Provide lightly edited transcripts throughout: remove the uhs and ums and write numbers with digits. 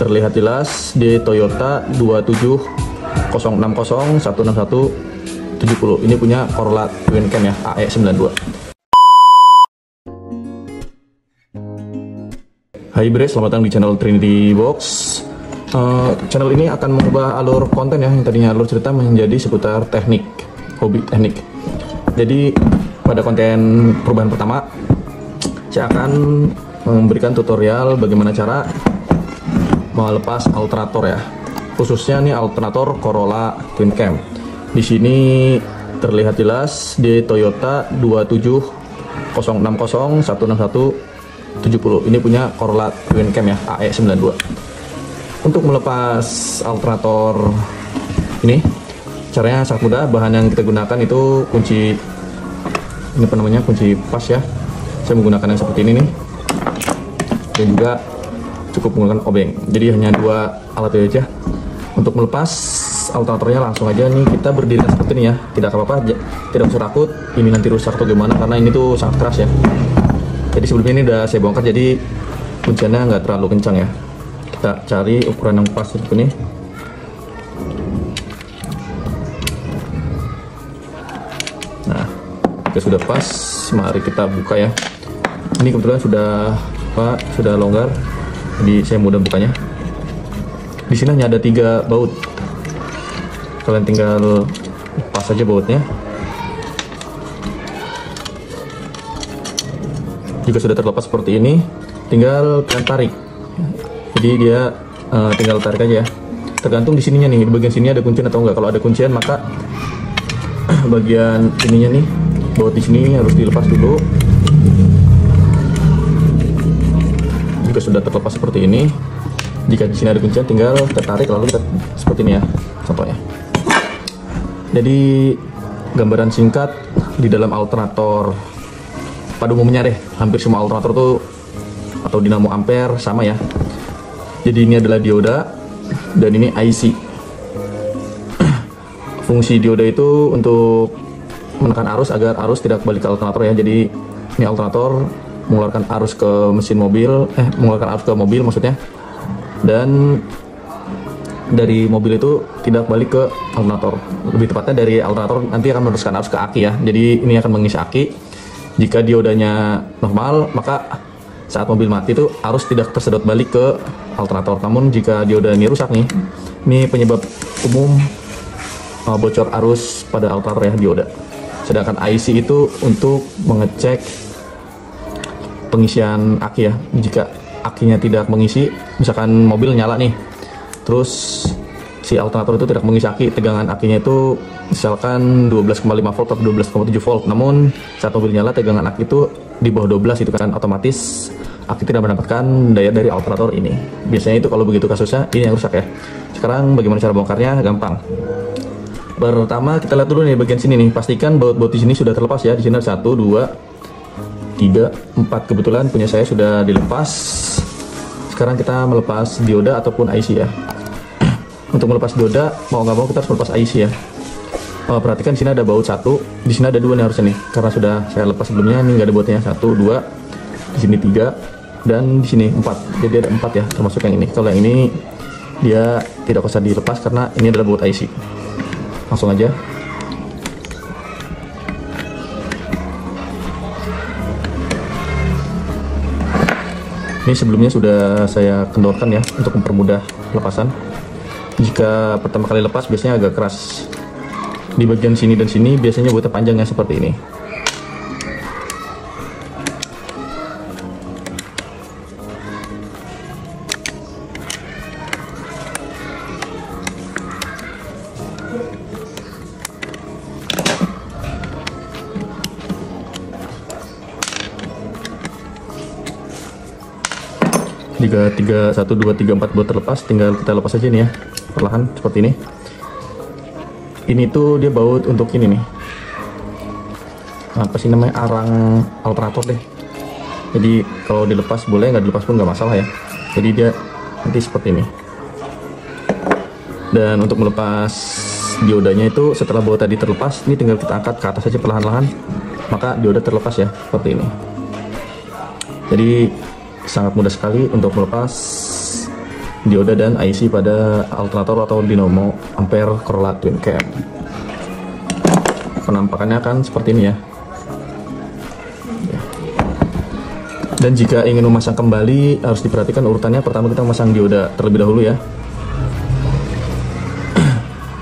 terlihat jelas di Toyota 27060 16170. Ini punya Corolla Twin Cam ya, AE92. Hai bre, selamat datang di channel Trinity Box. Channel ini akan mengubah alur konten ya, yang tadinya alur cerita menjadi seputar teknik, hobi teknik. Jadi pada konten perubahan pertama, saya akan memberikan tutorial bagaimana cara melepas alternator ya, khususnya nih alternator Corolla Twin Cam. Di sini terlihat jelas di Toyota 27060 16170. Ini punya Corolla Twin Cam ya, AE92. Untuk melepas alternator ini caranya sangat mudah. Bahan yang kita gunakan itu kunci, ini apa namanya, kunci pas ya. Saya menggunakan yang seperti ini nih, dan juga cukup menggunakan obeng. Jadi hanya dua alat itu aja. Untuk melepas alternatornya langsung aja nih, kita berdiri seperti ini ya, tidak apa-apa, tidak usah takut ini nanti rusak atau gimana, karena ini tuh sangat keras ya. Jadi sebelumnya ini udah saya bongkar, jadi kunciannya nggak terlalu kencang ya. Kita cari ukuran yang pas seperti ini. Nah, jika sudah pas, mari kita buka ya. Ini kebetulan sudah longgar, jadi saya mudah bukanya. Di sini hanya ada 3 baut. Kalian tinggal pas saja bautnya. Jika sudah terlepas seperti ini, tinggal kalian tarik. Jadi dia tinggal tarik aja ya. Tergantung di sininya nih, di bagian sini ada kuncian atau enggak. Kalau ada kuncian, maka bagian ininya nih, baut di sini harus dilepas dulu. Jika sudah terlepas seperti ini, jika di sini ada kuncian, tinggal tertarik lalu kita seperti ini ya, contohnya. Jadi gambaran singkat di dalam alternator pada umumnya deh, hampir semua alternator tuh atau dinamo ampere sama ya. Jadi ini adalah dioda dan ini IC. Fungsi dioda itu untuk menekan arus agar arus tidak kembali ke alternator ya. Jadi ini alternator mengeluarkan arus ke mesin mobil, mengeluarkan arus ke mobil maksudnya. Dan dari mobil itu tidak balik ke alternator. Lebih tepatnya dari alternator nanti akan meneruskan arus ke aki ya. Jadi ini akan mengisi aki. Jika diodanya normal, maka saat mobil mati itu arus tidak tersedot balik ke alternator. Namun jika dioda ini rusak nih, ini penyebab umum bocor arus pada alternator ya, dioda. Sedangkan IC itu untuk mengecek pengisian aki ya. Jika akinya tidak mengisi, misalkan mobil nyala nih, terus si alternator itu tidak mengisi aki, tegangan akinya itu misalkan 12,5 volt atau 12,7 volt. Namun saat mobil nyala, tegangan aki itu di bawah 12, itu kan otomatis aki tidak mendapatkan daya dari alternator ini. Biasanya itu kalau begitu kasusnya, ini yang rusak ya. Sekarang bagaimana cara bongkarnya? Gampang. Pertama kita lihat dulu nih bagian sini nih, pastikan baut-baut di sini sudah terlepas ya. Di sini ada 1, 2, 3, 4, kebetulan punya saya sudah dilepas. Sekarang kita melepas dioda ataupun IC ya. Untuk melepas dioda, mau nggak mau kita harus melepas IC ya. Perhatikan di sini ada baut 1, di sini ada 2 nih harusnya nih, karena sudah saya lepas sebelumnya. Ini nggak ada bautnya, 1, 2, di sini 3, dan di sini 4. Jadi ada 4 ya, termasuk yang ini. Kalau yang ini dia tidak usah dilepas karena ini adalah baut IC. Langsung aja. Ini sebelumnya sudah saya kendorkan ya untuk mempermudah lepasan. Jika pertama kali lepas biasanya agak keras di bagian sini dan sini, biasanya bautnya panjang ya seperti ini. Jika 1, 2, 3, 4 baut terlepas, tinggal kita lepas aja nih ya, perlahan seperti ini. Ini tuh dia baut untuk ini nih, apa sih namanya, arang alternator deh. Jadi kalau dilepas boleh, nggak dilepas pun nggak masalah ya. Jadi dia nanti seperti ini. Dan untuk melepas diodanya itu setelah baut tadi terlepas, ini tinggal kita angkat ke atas aja perlahan-lahan, maka dioda terlepas ya, seperti ini. Jadi sangat mudah sekali untuk melepas dioda dan IC pada alternator atau dinamo ampere Corolla Twin Cam. Penampakannya akan seperti ini ya. Dan jika ingin memasang kembali harus diperhatikan urutannya. Pertama kita memasang dioda terlebih dahulu ya.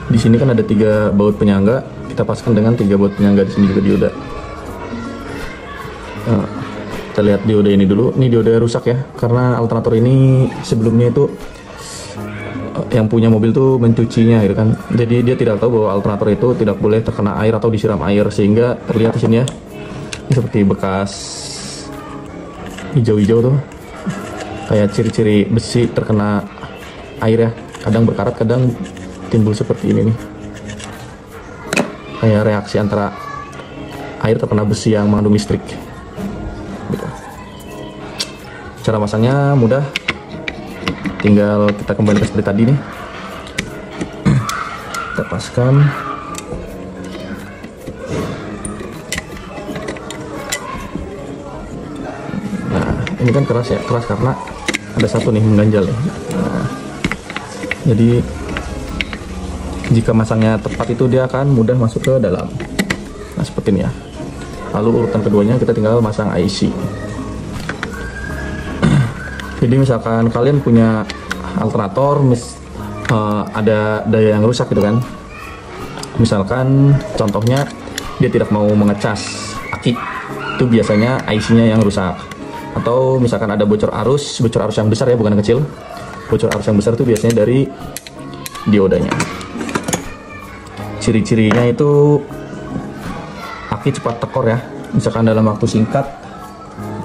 Di sini kan ada 3 baut penyangga, kita paskan dengan 3 baut penyangga. Di sini juga dioda. Nah, kita lihat dioda ini dulu. Ini dioda rusak ya, karena alternator ini sebelumnya itu yang punya mobil tuh mencucinya gitu kan. Jadi dia tidak tahu bahwa alternator itu tidak boleh terkena air atau disiram air, sehingga terlihat di sini ya. Ini seperti bekas hijau-hijau tuh, kayak ciri-ciri besi terkena air ya. Kadang berkarat, kadang timbul seperti ini nih, kayak reaksi antara air terkena besi yang mengandung listrik gitu. Cara masangnya mudah, tinggal kita kembalikan seperti tadi nih. Kita paskan. Ini kan keras ya, keras karena ada satu nih mengganjal ya. Nah, jadi jika masangnya tepat itu dia akan mudah masuk ke dalam. Nah seperti ini ya. Lalu urutan keduanya kita tinggal masang IC. Jadi misalkan kalian punya alternator, ada daya yang rusak gitu kan. Misalkan contohnya dia tidak mau mengecas aki, itu biasanya IC-nya yang rusak. Atau misalkan ada bocor arus yang besar ya, bukan yang kecil. Bocor arus yang besar itu biasanya dari diodanya. Ciri-cirinya itu aki cepat tekor ya. Misalkan dalam waktu singkat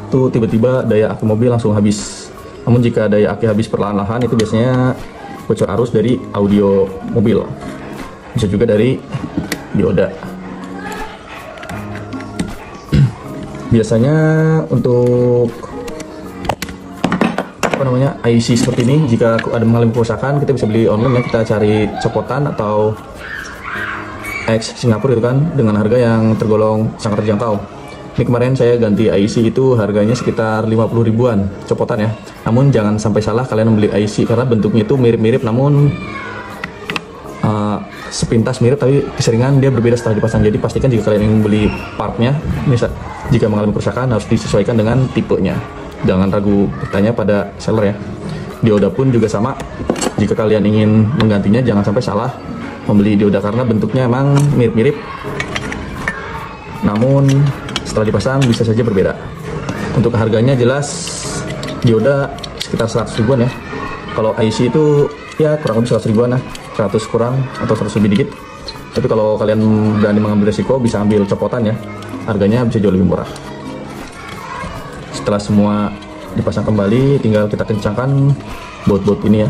itu tiba-tiba daya aki mobil langsung habis. Namun jika daya aki habis perlahan-lahan itu biasanya bocor arus dari audio mobil. Bisa juga dari dioda. Biasanya untuk IC seperti ini, jika ada mengalami kerusakan kita bisa beli online ya. Kita cari copotan atau X Singapura itu kan, dengan harga yang tergolong sangat terjangkau. Ini kemarin saya ganti IC itu harganya sekitar 50 ribuan copotan ya. Namun jangan sampai salah kalian membeli IC, karena bentuknya itu mirip-mirip namun sepintas mirip tapi keseringan dia berbeda setelah dipasang. Jadi pastikan jika kalian ingin beli partnya, misal jika mengalami kerusakan harus disesuaikan dengan tipenya. Jangan ragu bertanya pada seller ya. Dioda pun juga sama. Jika kalian ingin menggantinya jangan sampai salah membeli dioda, karena bentuknya emang mirip-mirip namun setelah dipasang bisa saja berbeda. Untuk harganya jelas dioda sekitar 100 ribuan ya. Kalau IC itu ya kurang lebih 100 ribuan lah, 100 kurang atau 100 lebih dikit. Tapi kalau kalian berani mengambil resiko bisa ambil copotan ya, harganya bisa jauh lebih murah. Setelah semua dipasang kembali, tinggal kita kencangkan baut-baut ini ya.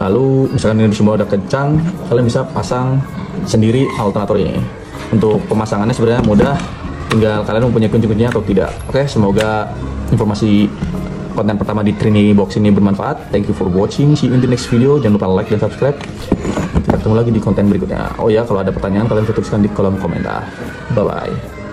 Lalu misalkan ini semua udah kencang, kalian bisa pasang sendiri alternator ini. Untuk pemasangannya sebenarnya mudah, tinggal kalian mempunyai kunci-kuncinya atau tidak. Oke, semoga informasi konten pertama di Trini Box ini bermanfaat. Thank you for watching. See you in the next video. Jangan lupa like dan subscribe. Kita ketemu lagi di konten berikutnya. Oh ya, kalau ada pertanyaan kalian bisa tuliskan di kolom komentar. Bye bye.